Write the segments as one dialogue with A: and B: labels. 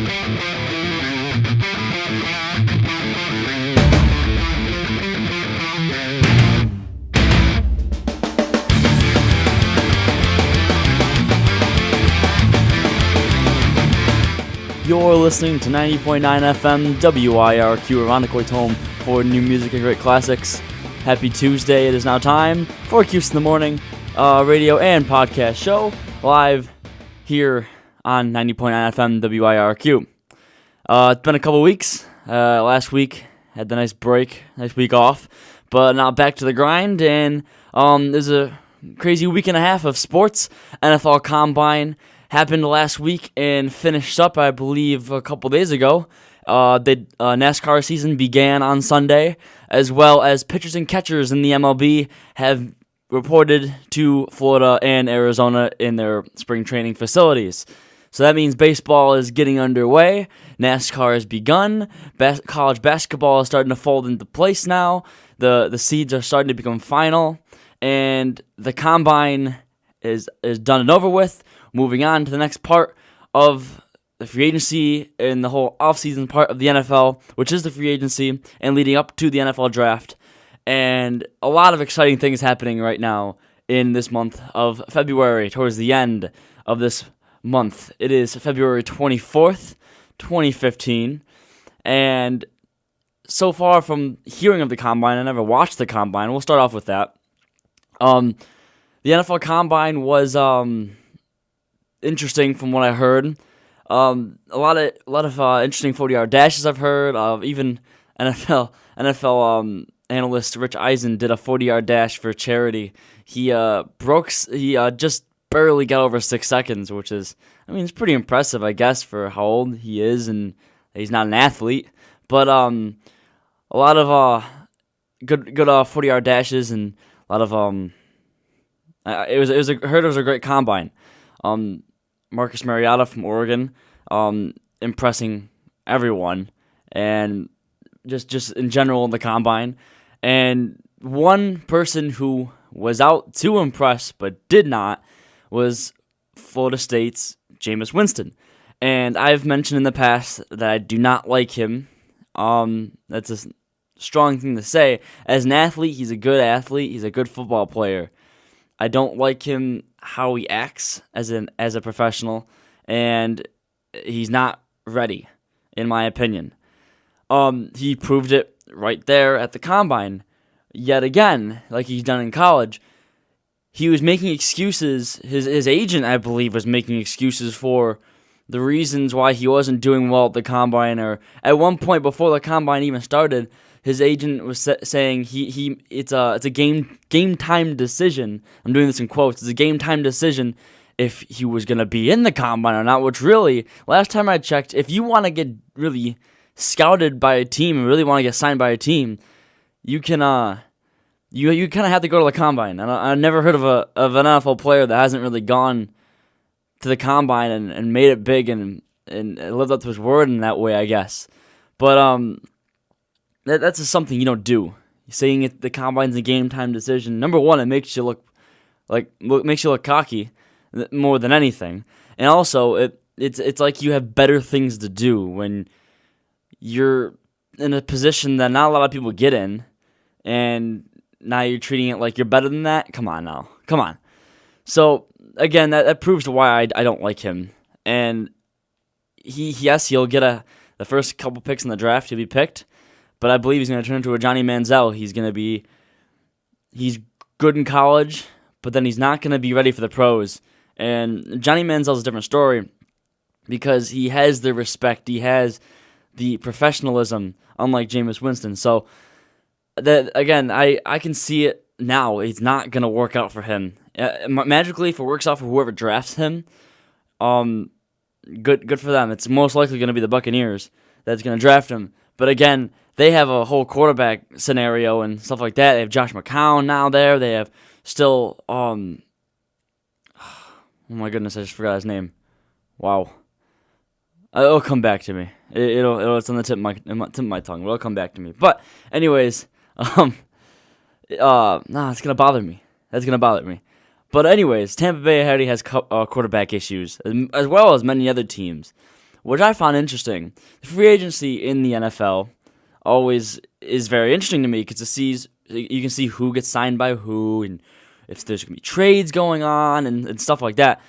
A: You're listening to 90.9 FM WIRQ, Irondequoit's home for new music and great classics. Happy Tuesday. It is now time for Cuse in the Morning, radio and podcast show, live here on 90.9 FM WIRQ. It's been a couple weeks. Last week, had the nice break, nice week off, but now back to the grind, and there's a crazy week and a half of sports. NFL Combine happened last week and finished up, I believe, a couple days ago. The NASCAR season began on Sunday, as well as pitchers and catchers in the MLB have reported to Florida and Arizona in their spring training facilities. So that means baseball is getting underway, NASCAR has begun, college basketball is starting to fold into place now, the seeds are starting to become final, and the Combine is done and over with. Moving on to the next part of the free agency and the whole offseason part of the NFL, which is the free agency and leading up to the NFL draft. And a lot of exciting things happening right now in this month of February, towards the end of this month. It is February 24th, 2015. And so far from hearing of the Combine, I never watched the Combine. We'll start off with that. The NFL Combine was interesting from what I heard. A lot of interesting 40-yard dashes I've heard. Even NFL analyst Rich Eisen did a 40-yard dash for charity. He just barely got over 6 seconds, which is, it's pretty impressive, I guess, for how old he is, and he's not an athlete. But a lot of good 40-yard dashes, and a lot of I heard it was a great combine. Marcus Mariota from Oregon, impressing everyone, and just in general in the combine. And one person who was out to impress but did not was Florida State's Jameis Winston. And I've mentioned in the past that I do not like him. That's a strong thing to say. As an athlete, he's a good athlete. He's a good football player. I don't like him how he acts as a professional, and he's not ready, in my opinion. He proved it right there at the Combine. Yet again, like he's done in college, he was making excuses. His agent, I believe, was making excuses for the reasons why he wasn't doing well at the Combine. Or at one point before the Combine even started, his agent was saying it's a game time decision. I'm doing this in quotes. It's a game time decision if he was gonna be in the Combine or not. Which really, last time I checked, if you want to get really scouted by a team and really want to get signed by a team, you can you kind of have to go to the Combine. And I never heard of an NFL player that hasn't really gone to the Combine and made it big and lived up to his word in that way, I guess. But that's just something you don't do. Saying the Combine's a game time decision. Number one, it makes you look cocky more than anything, and also it's like you have better things to do when you're in a position that not a lot of people get in, and now you're treating it like you're better than that. Come on. So again, that proves why I don't like him. And he'll get the first couple picks in the draft. He'll be picked. But I believe he's going to turn into a Johnny Manziel. He's good in college, but then he's not going to be ready for the pros. And Johnny Manziel's a different story because he has the respect. He has the professionalism, unlike Jameis Winston. So, that again, I can see it now. It's not going to work out for him. Magically, if it works out for whoever drafts him, good for them. It's most likely going to be the Buccaneers that's going to draft him. But again, they have a whole quarterback scenario and stuff like that. They have Josh McCown now there. They have still, oh my goodness, I just forgot his name. Wow. It'll come back to me. It's on the tip of my tongue, but it'll come back to me. But anyways, it's gonna bother me. That's gonna bother me. But anyways, Tampa Bay already has quarterback issues, as well as many other teams. which I found interesting. The free agency in the NFL always is very interesting to me because you can see who gets signed by who and if there's going to be trades going on and stuff like that.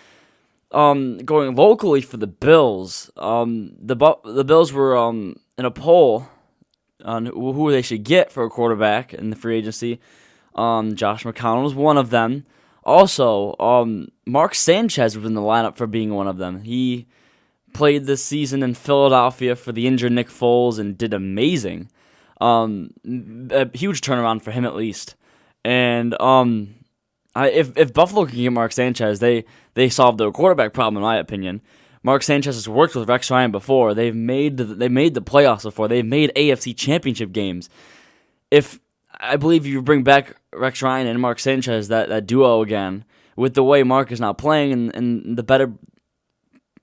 A: Going locally for the Bills, the Bills were in a poll on who they should get for a quarterback in the free agency. Josh McCown was one of them. Also, Mark Sanchez was in the lineup for being one of them. He played this season in Philadelphia for the injured Nick Foles and did amazing. A huge turnaround for him at least. And if Buffalo can get Mark Sanchez, they solved their quarterback problem in my opinion. Mark Sanchez has worked with Rex Ryan before. They made the playoffs before. They've made AFC Championship games. I believe you bring back Rex Ryan and Mark Sanchez, that duo again, with the way Mark is now playing and the better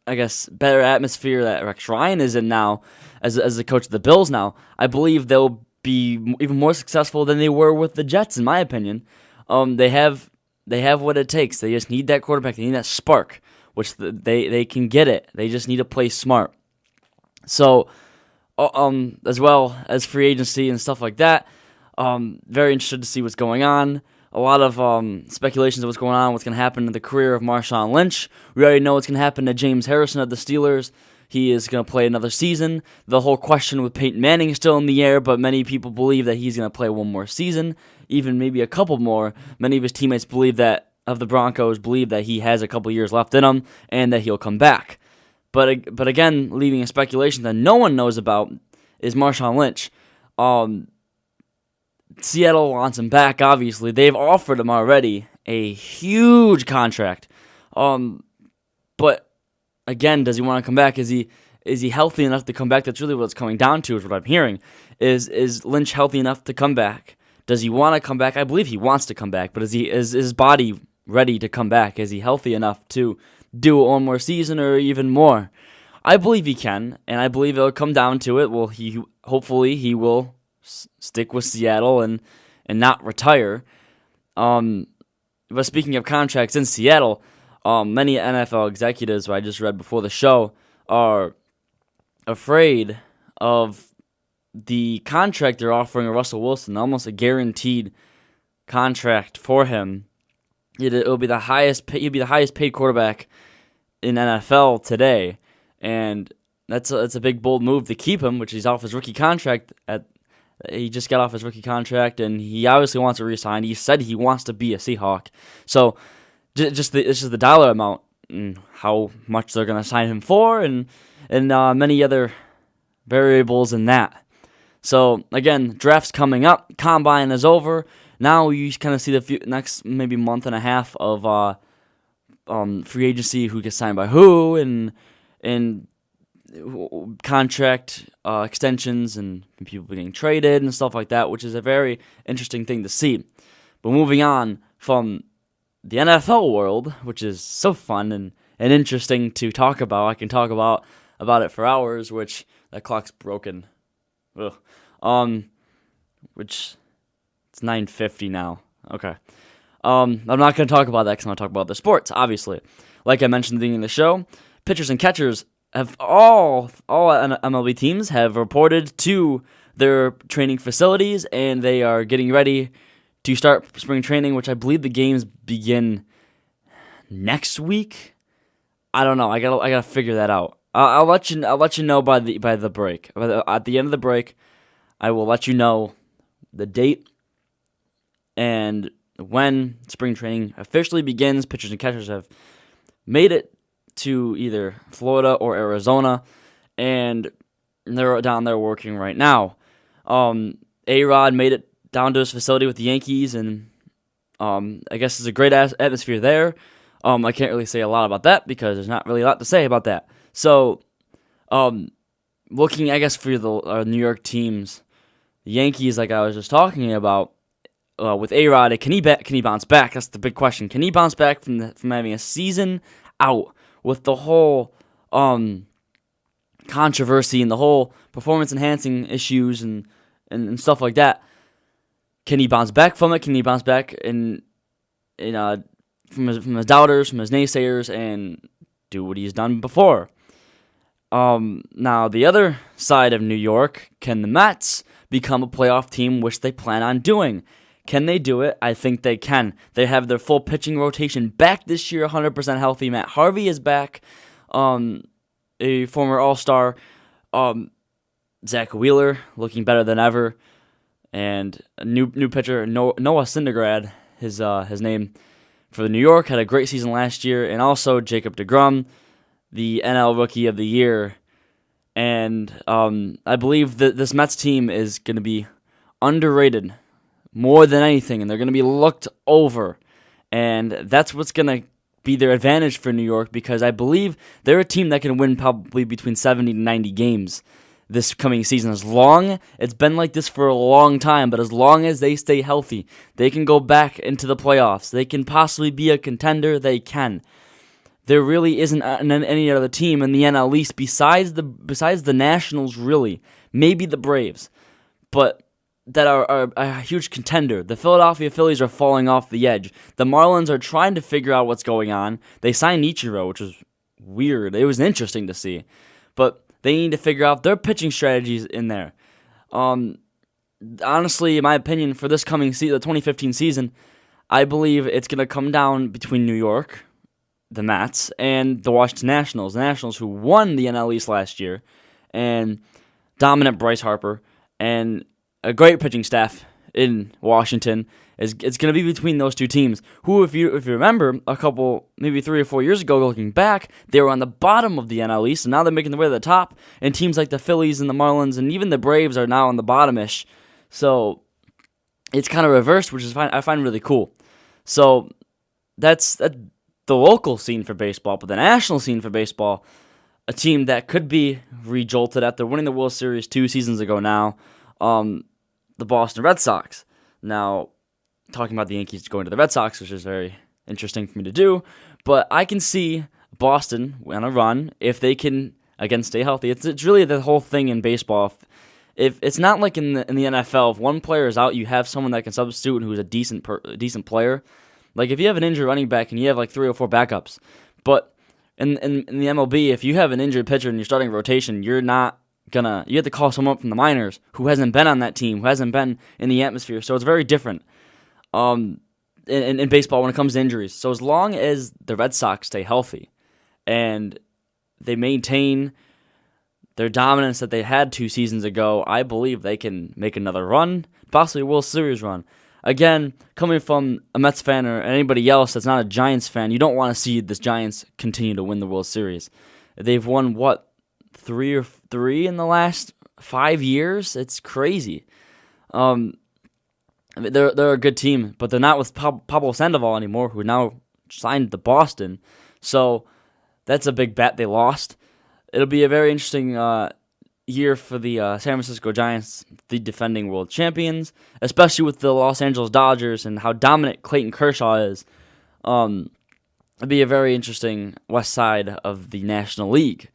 A: atmosphere that Rex Ryan is in now as the coach of the Bills now, I believe they'll be even more successful than they were with the Jets, in my opinion. They have what it takes. They just need that quarterback. They need that spark, which they can get it. They just need to play smart. So, as well as free agency and stuff like that, very interested to see what's going on. A lot of speculations of what's going on, what's going to happen to the career of Marshawn Lynch. We already know what's going to happen to James Harrison of the Steelers. He is going to play another season. The whole question with Peyton Manning is still in the air, but many people believe that he's going to play one more season, even maybe a couple more. Many of his teammates of the Broncos believe that he has a couple years left in him and that he'll come back. But again, leaving a speculation that no one knows about is Marshawn Lynch. Seattle wants him back, obviously. They've offered him already a huge contract. But again, does he want to come back? Is he healthy enough to come back? That's really what it's coming down to, is what I'm hearing. Is Lynch healthy enough to come back? Does he want to come back? I believe he wants to come back, but is his body ready to come back? Is he healthy enough to do one more season or even more? I believe he can, and I believe it'll come down to it. Well, hopefully he will stick with Seattle and not retire. But speaking of contracts in Seattle, many NFL executives, who I just read before the show, are afraid of the contract they're offering Russell Wilson, almost a guaranteed contract for him. It'll be the highest. He'll be the highest paid quarterback in NFL today, and that's a big bold move to keep him, which he's off his rookie contract. He just got off his rookie contract, and he obviously wants to resign. He said he wants to be a Seahawk. So it's just the dollar amount and how much they're going to sign him for, and many other variables in that. So again, draft's coming up. Combine is over. Now you kind of see the next maybe month and a half of free agency, who gets signed by who, and contract extensions and people getting traded and stuff like that, which is a very interesting thing to see. But moving on from the NFL world, which is so fun and interesting to talk about. I can talk about it for hours, which that clock's broken. Ugh. Which it's 9:50 now. Okay. I'm not going to talk about that because I'm going to talk about the sports, obviously. Like I mentioned at the beginning of the show, pitchers and catchers have all MLB teams have reported to their training facilities, and they are getting ready to start spring training, which I believe the games begin next week. I don't know. I gotta figure that out. I'll let you know by the break. At the end of the break, I will let you know the date and when spring training officially begins. Pitchers and catchers have made it to either Florida or Arizona, and they're down there working right now. A-Rod made it down to his facility with the Yankees, and I guess there's a great atmosphere there. I can't really say a lot about that because there's not really a lot to say about that. So, looking, I guess, for the New York teams, the Yankees, like I was just talking about, with A-Rod, can he bounce back? That's the big question. Can he bounce back from having a season out with the whole controversy and the whole performance-enhancing issues and stuff like that? Can he bounce back from it? Can he bounce back from his doubters, from his naysayers, and do what he's done before? Now, the other side of New York, can the Mets become a playoff team, which they plan on doing? Can they do it? I think they can. They have their full pitching rotation back this year, 100% healthy. Matt Harvey is back, a former All-Star. Zach Wheeler looking better than ever, and a new pitcher, Noah Syndergaard, his name for the New York, had a great season last year, and also Jacob deGrom, the NL Rookie of the Year. And I believe that this Mets team is going to be underrated more than anything, and they're going to be looked over. And that's what's going to be their advantage for New York, because I believe they're a team that can win probably between 70 to 90 games this coming season. It's been like this for a long time, but as long as they stay healthy, they can go back into the playoffs. They can possibly be a contender. They can. There really isn't any other team in the NL East besides the Nationals, really. Maybe the Braves, but that are a huge contender. The Philadelphia Phillies are falling off the edge. The Marlins are trying to figure out what's going on. They signed Ichiro, which was weird. It was interesting to see. But they need to figure out their pitching strategies in there. Honestly, in my opinion, for this coming season, the 2015 season, I believe it's going to come down between New York, the Mets, and the Washington Nationals. The Nationals, who won the NL East last year, and dominant Bryce Harper, and a great pitching staff in Washington. It's going to be between those two teams, who, if you remember, maybe 3 or 4 years ago, looking back, they were on the bottom of the NL East, and now they're making their way to the top, and teams like the Phillies and the Marlins and even the Braves are now on the bottom-ish. So it's kind of reversed, which is I find really cool. So that's the local scene for baseball, but the national scene for baseball, a team that could be re-jolted after winning the World Series 2 seasons ago now, the Boston Red Sox. Now, talking about the Yankees going to the Red Sox, which is very interesting for me to do, but I can see Boston on a run if they can, again, stay healthy. It's really the whole thing in baseball. If it's not like in the NFL, if one player is out, you have someone that can substitute who's a decent player. Like if you have an injured running back and you have like 3 or 4 backups, but in the MLB, if you have an injured pitcher and you're starting a rotation, you have to call someone up from the minors who hasn't been on that team, who hasn't been in the atmosphere. So it's very different in baseball when it comes to injuries. So as long as the Red Sox stay healthy and they maintain their dominance that they had 2 seasons ago, I believe they can make another run, possibly a World Series run. Again, coming from a Mets fan or anybody else that's not a Giants fan, you don't want to see the Giants continue to win the World Series. They've won, 3 in the last 5 years? It's crazy. They're a good team, but they're not with Pablo Sandoval anymore, who now signed to Boston. So that's a big bet they lost. It'll be a very interesting year for the San Francisco Giants, the defending world champions, especially with the Los Angeles Dodgers and how dominant Clayton Kershaw is. It'll be a very interesting west side of the National League.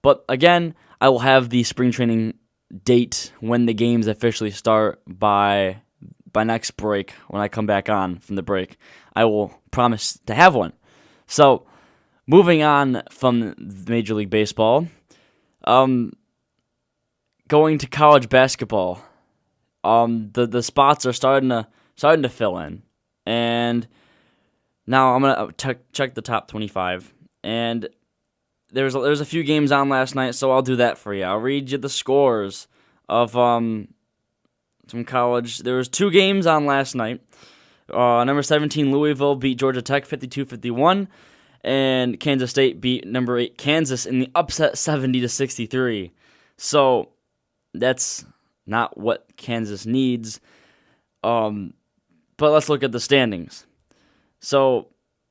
A: But again, I will have the spring training date when the games officially start by next break. When I come back on from the break, I will promise to have one. So, moving on from Major League Baseball, going to college basketball. The spots are starting to fill in, and now I'm gonna check the top 25. And there's a few games on last night, so I'll do that for you. I'll read you the scores of some college. There was 2 games on last night. Number 17 Louisville beat Georgia Tech 52-51, and Kansas State beat number 8 Kansas in the upset 70-63. So that's not what Kansas needs. But let's look at the standings. So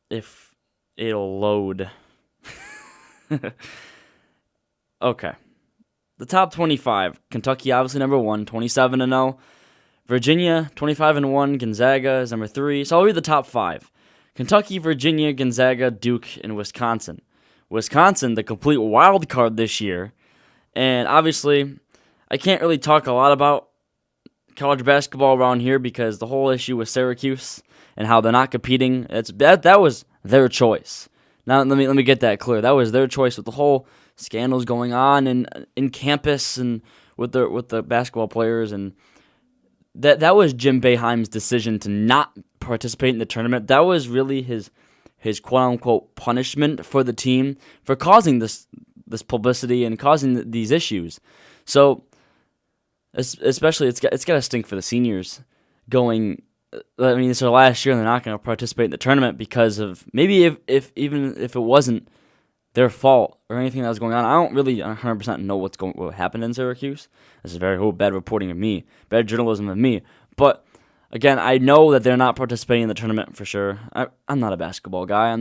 A: if it'll load. Okay. The top 25. Kentucky obviously number 1, 27-0. Virginia 25-1. Gonzaga is number 3. So I'll read the top 5. Kentucky, Virginia, Gonzaga, Duke, and Wisconsin. Wisconsin, the complete wild card this year. And obviously, I can't really talk a lot about college basketball around here because the whole issue with Syracuse and how they're not competing, that was their choice. Now let me get that clear. That was their choice with the whole scandals going on in campus and with the basketball players, and that was Jim Boeheim's decision to not participate in the tournament. That was really his quote unquote punishment for the team for causing this publicity and causing these issues. So especially it's got to stink for the seniors going. I mean, it's their last year and they're not going to participate in the tournament because of maybe if it wasn't their fault or anything that was going on. I don't really 100% know what happened in Syracuse. This is very bad reporting of me, bad journalism of me. But again, I know that they're not participating in the tournament for sure. I'm not a basketball guy.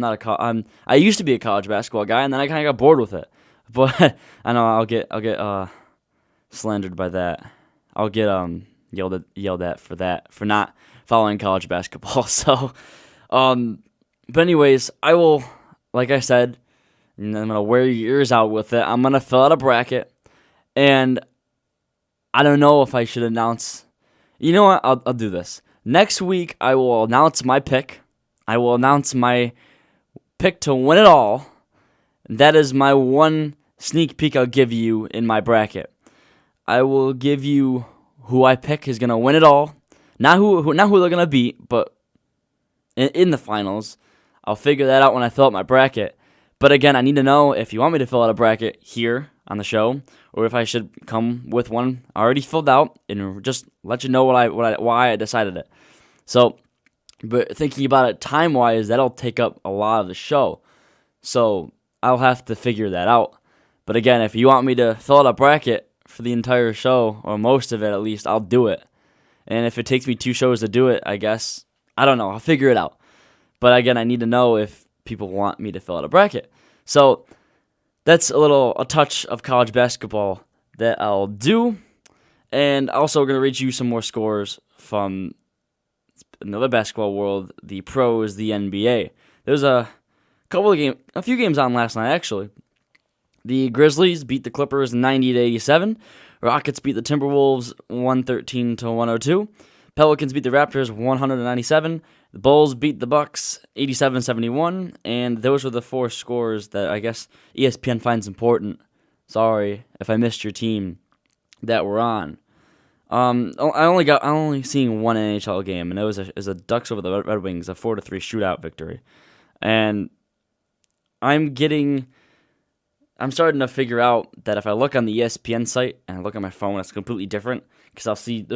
A: I used to be a college basketball guy, and then I kind of got bored with it. But I know I'll get slandered by that. I'll get yelled at for not following college basketball. So, but anyways, I will, like I said, and I'm gonna wear your ears out with it. I'm gonna fill out a bracket, and I don't know if I should announce. You know what? I'll do this. Next week, I will announce my pick. I will announce my pick to win it all. That is my one sneak peek I'll give you in my bracket. I will give you who I pick is going to win it all. Not who they're going to beat, but in the finals. I'll figure that out when I fill out my bracket. But again, I need to know if you want me to fill out a bracket here on the show, or if I should come with one already filled out and just let you know why I decided it. So, but thinking about it time-wise, that'll take up a lot of the show. So I'll have to figure that out. But again, if you want me to fill out a bracket for the entire show, or most of it at least, I'll do it. And if it takes me 2 shows to do it, I guess, I don't know, I'll figure it out. But again, I need to know if people want me to fill out a bracket. So that's a touch of college basketball that I'll do. And also, we're going to read you some more scores from another basketball world, the pros, the NBA. There's a few games on last night, actually. The Grizzlies beat the Clippers 90-87. Rockets beat the Timberwolves 113-102. Pelicans beat the Raptors 100-97. The Bulls beat the Bucks 87-71. And those were the 4 scores that I guess ESPN finds important. Sorry if I missed your team that were on. I only seen one NHL game, and it was a Ducks over the Red Wings, a 4-3 shootout victory. And I'm starting to figure out that if I look on the ESPN site and I look on my phone, it's completely different, because I'll see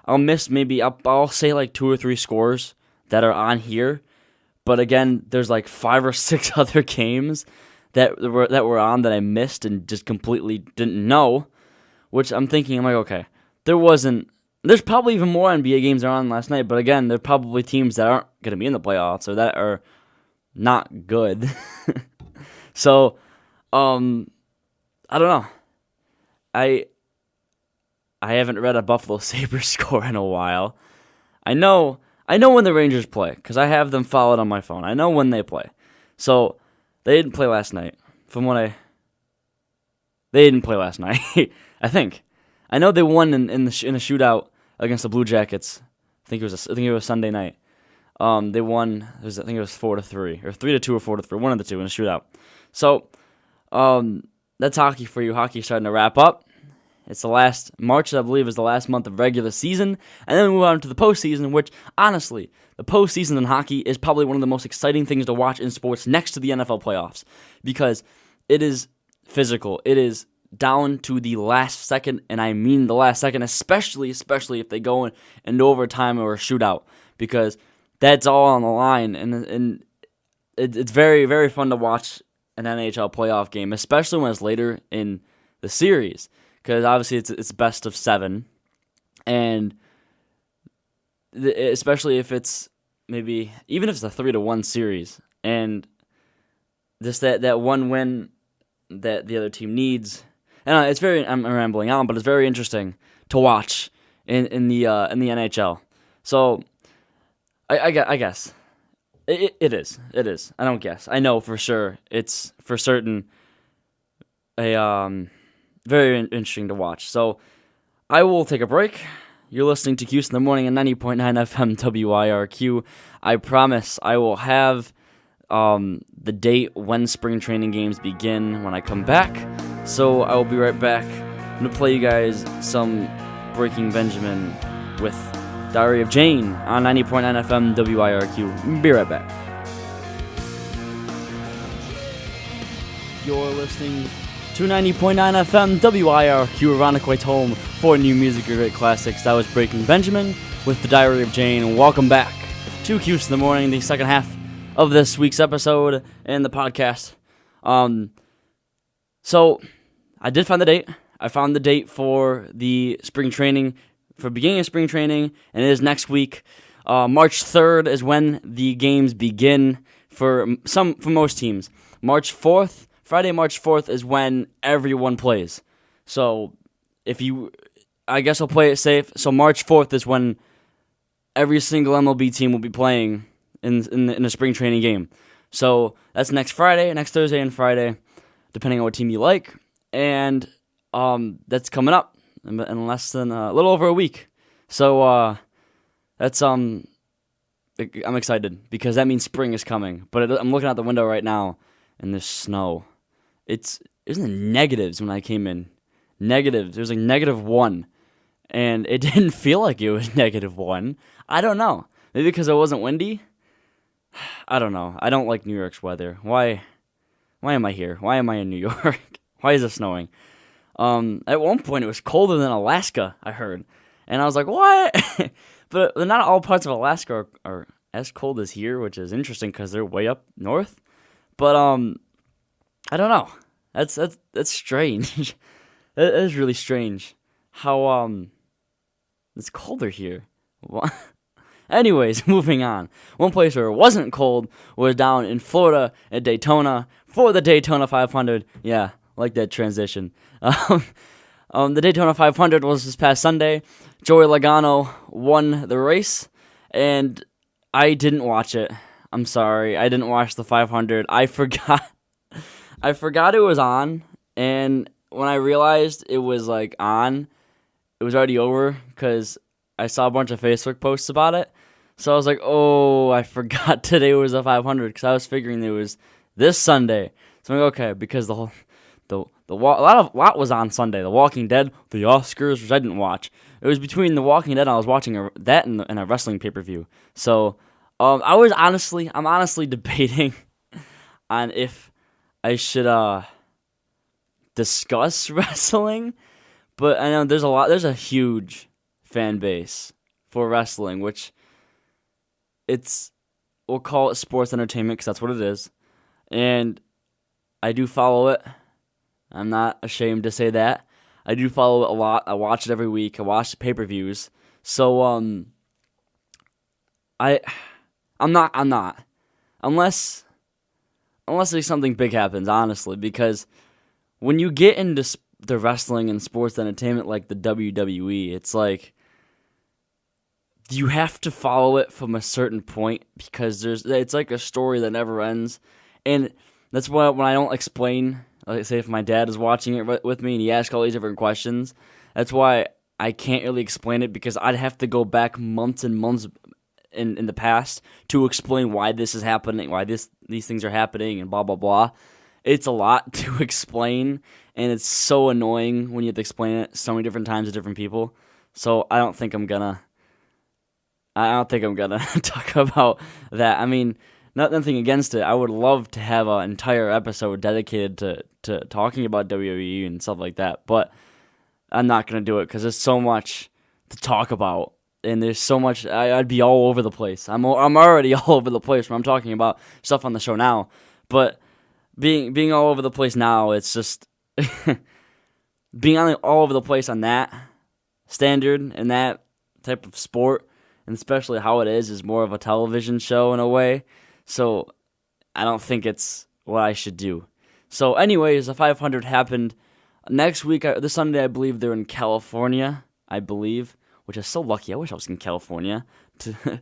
A: I'll say like 2 or 3 scores that are on here, but again, there's like 5 or 6 other games that were on that I missed and just completely didn't know, which I'm like, okay, there's probably even more NBA games that are on last night, but again, there are probably teams that aren't going to be in the playoffs or that are not good. So, I don't know. I haven't read a Buffalo Sabres score in a while. I know when the Rangers play, because I have them followed on my phone. I know when they play. So, they didn't play last night. They didn't play last night, I think. I know they won in a shootout against the Blue Jackets. I think it was Sunday night. They won. I think it was 4-3 or 3-2 or 4-3, one of the two in a shootout. So, that's hockey for you. Hockey's starting to wrap up. It's the last March, I believe, is the last month of regular season, and then we move on to the postseason, which honestly, the postseason in hockey is probably one of the most exciting things to watch in sports next to the NFL playoffs, because it is physical. It is down to the last second, and I mean the last second, especially if they go into overtime or a shootout, because that's all on the line, and it's very, very fun to watch an NHL playoff game, especially when it's later in the series, because obviously it's best of 7, and especially if it's maybe even if it's a 3-1 series, and just that one win that the other team needs. And it's I'm rambling on, but it's very interesting to watch in the NHL. So I guess it is. I don't guess. I know for sure. It's for certain very interesting to watch. So I will take a break. You're listening to Cuse in the Morning at 90.9 FM WIRQ. I promise I will have the date when spring training games begin when I come back. So I will be right back. I'm going to play you guys some Breaking Benjamin with Diary of Jane on 90.9 FM WIRQ. Be right back. You're listening to 90.9 FM WIRQ, Irondequoit's home for new music or great classics. That was Breaking Benjamin with the Diary of Jane. Welcome back to Cuse in the Morning, the second half of this week's episode in the podcast. So I did find the date. I found the date for the spring training, for beginning of spring training, and it is next week. March 3rd is when the games begin for most teams. Friday, March 4th is when everyone plays. So I guess I'll play it safe. So March 4th is when every single MLB team will be playing in a spring training game. So that's next Thursday and Friday, depending on what team you like. And that's coming up in less than a little over a week. So that's I'm excited because that means spring is coming. But I'm looking out the window right now and there's snow. It was in the negatives when I came in. Negatives. It was like -1. And it didn't feel like it was -1. I don't know. Maybe because it wasn't windy? I don't know. I don't like New York's weather. Why am I here? Why am I in New York? Why is it snowing? At one point it was colder than Alaska, I heard. And I was like, what? But not all parts of Alaska are as cold as here, which is interesting because they're way up north. But I don't know. That's strange. That is really strange. How it's colder here. Anyways, moving on. One place where it wasn't cold was down in Florida at Daytona for the Daytona 500. Yeah, like that transition. The Daytona 500 was this past Sunday. Joey Logano won the race, and I didn't watch it. I'm sorry, I didn't watch the 500. I forgot it was on, and when I realized it was like on, it was already over because I saw a bunch of Facebook posts about it. So I was like, oh, I forgot today was a 500 because I was figuring it was this Sunday. So I'm like, okay, because a lot was on Sunday. The Walking Dead, the Oscars, which I didn't watch. It was between The Walking Dead and I was watching that and a wrestling pay-per-view. So I'm honestly debating on if I should discuss wrestling, but I know there's a huge fan base for wrestling, which we'll call it sports entertainment because that's what it is, and I do follow it. I'm not ashamed to say that. I do follow it a lot. I watch it every week. I watch the pay-per-views. So I'm not unless there's something big happens, honestly, because when you get into the wrestling and sports entertainment like the WWE, it's like you have to follow it from a certain point because it's like a story that never ends. And that's why when I don't explain, like say if my dad is watching it with me and he asks all these different questions, that's why I can't really explain it because I'd have to go back months and months in the past to explain why this is happening, why these things are happening, and blah, blah, blah. It's a lot to explain, and it's so annoying when you have to explain it so many different times to different people. So I don't think I'm gonna talk about that. I mean, nothing against it. I would love to have an entire episode dedicated to talking about WWE and stuff like that, but I'm not gonna do it because there's so much to talk about. And there's so much, I'd be all over the place. I'm already all over the place when I'm talking about stuff on the show now. But being all over the place now, it's just being all over the place on that standard and that type of sport, and especially how it is more of a television show in a way. So I don't think it's what I should do. So anyways, the 500 happened next week. This Sunday, I believe they're in California, which is so lucky. I wish I was in California to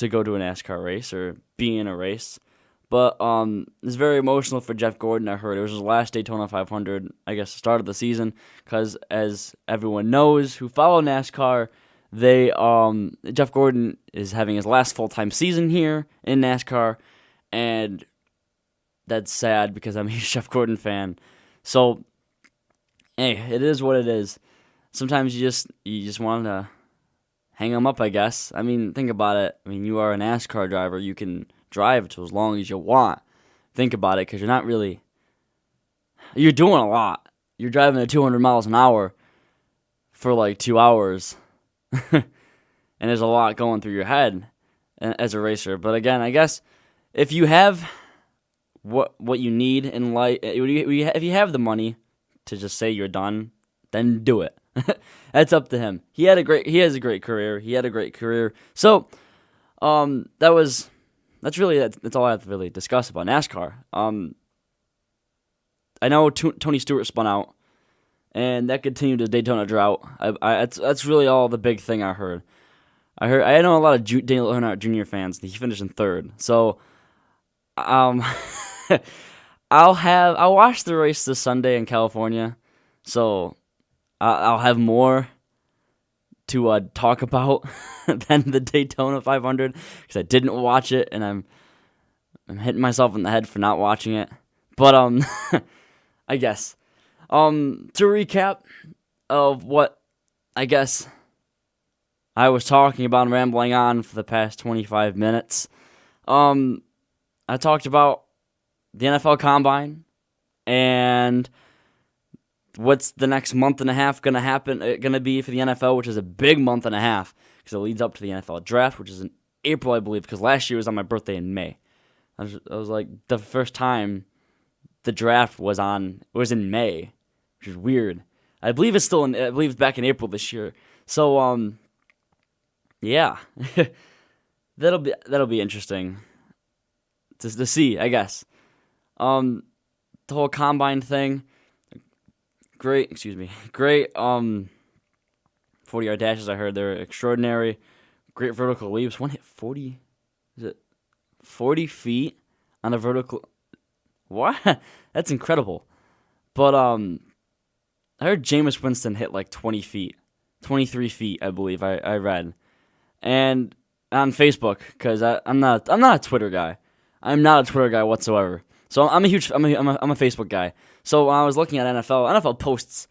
A: go to a NASCAR race or be in a race. But it's very emotional for Jeff Gordon, I heard. It was his last Daytona 500, I guess, the start of the season, because as everyone knows who follow NASCAR, Jeff Gordon is having his last full-time season here in NASCAR, and that's sad because I'm a huge Jeff Gordon fan. So, hey, it is what it is. Sometimes you just want to hang them up, I guess. I mean, think about it. I mean, you are a NASCAR driver. You can drive to as long as you want. Think about it, because you're doing a lot. You're driving at 200 miles an hour for like 2 hours. And there's a lot going through your head as a racer. But again, I guess if you have what you need in life, if you have the money to just say you're done, then do it. That's up to him. He has a great career. He had a great career. So, that's all I have to really discuss about NASCAR. I know Tony Stewart spun out, and that continued the Daytona drought. That's really all the big thing I heard. I know a lot of Dale Earnhardt Jr. fans. He finished in third. So, I'll watch the race this Sunday in California. So, I'll have more to talk about than the Daytona 500, because I didn't watch it, and I'm hitting myself in the head for not watching it. But I guess to recap of what I guess I was talking about and rambling on for the past 25 minutes. I talked about the NFL Combine and what's the next month and a half going to be for the NFL, which is a big month and a half because it leads up to the NFL Draft, which is in April, I believe, because last year was on my birthday in May. I was like, the first time the draft was in May, which is weird. I believe it's back in April this year. So, yeah, that'll be interesting to see, I guess. The whole combine thing, great 40-yard dashes. I heard they're extraordinary. Great vertical leaps. One hit 40. Is it 40 feet on a vertical? What? That's incredible. But I heard Jameis Winston hit like 20 feet, 23 feet, I believe. I read, and on Facebook, because I'm not a Twitter guy. I'm not a Twitter guy whatsoever. So I'm a Facebook guy. So when I was looking at NFL posts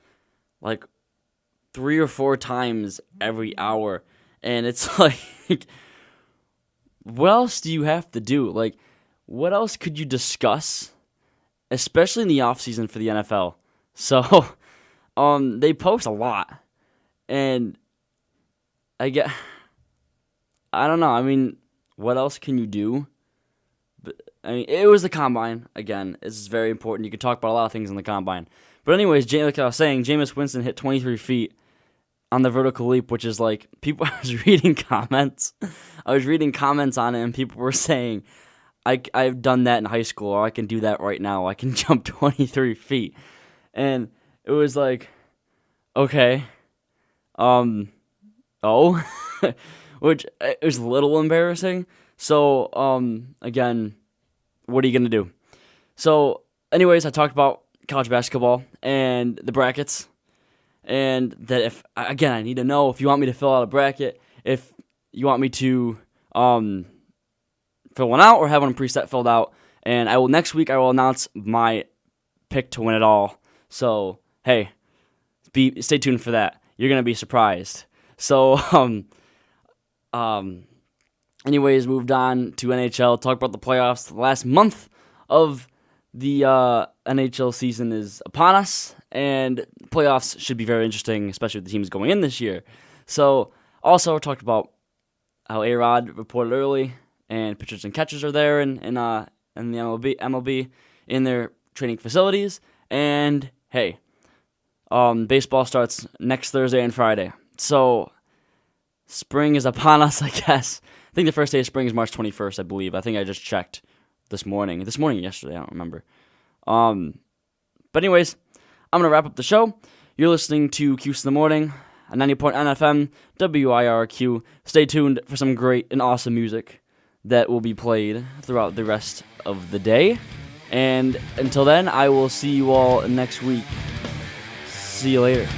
A: like 3 or 4 times every hour, and it's like, what else do you have to do? Like, what else could you discuss, especially in the offseason for the NFL? So, they post a lot, and I don't know. I mean, what else can you do? But I mean, it was the combine again. This is very important. You could talk about a lot of things in the combine. But anyways, like I was saying, Jameis Winston hit 23 feet on the vertical leap, which is like, people. I was reading comments on it, and people were saying, I've done that in high school, or I can do that right now. I can jump 23 feet. And it was like, okay. Which is a little embarrassing. So, again, what are you going to do? So, anyways, I talked about college basketball and the brackets. And that I need to know if you want me to fill out a bracket, if you want me to fill one out or have one preset filled out. And next week I will announce my pick to win it all. So, hey, stay tuned for that. You're going to be surprised. So, anyways, moved on to NHL. Talk about the playoffs. The last month of the NHL season is upon us, and playoffs should be very interesting, especially with the teams going in this year. So, also talked about how A-Rod reported early, and pitchers and catchers are there in the MLB in their training facilities. And hey, baseball starts next Thursday and Friday. So, spring is upon us, I guess. I think the first day of spring is March 21st, I believe. I think I just checked yesterday, I don't remember. But anyways, I'm going to wrap up the show. You're listening to Cuse in the Morning, on 90.9 FM, WIRQ. Stay tuned for some great and awesome music that will be played throughout the rest of the day. And until then, I will see you all next week. See you later.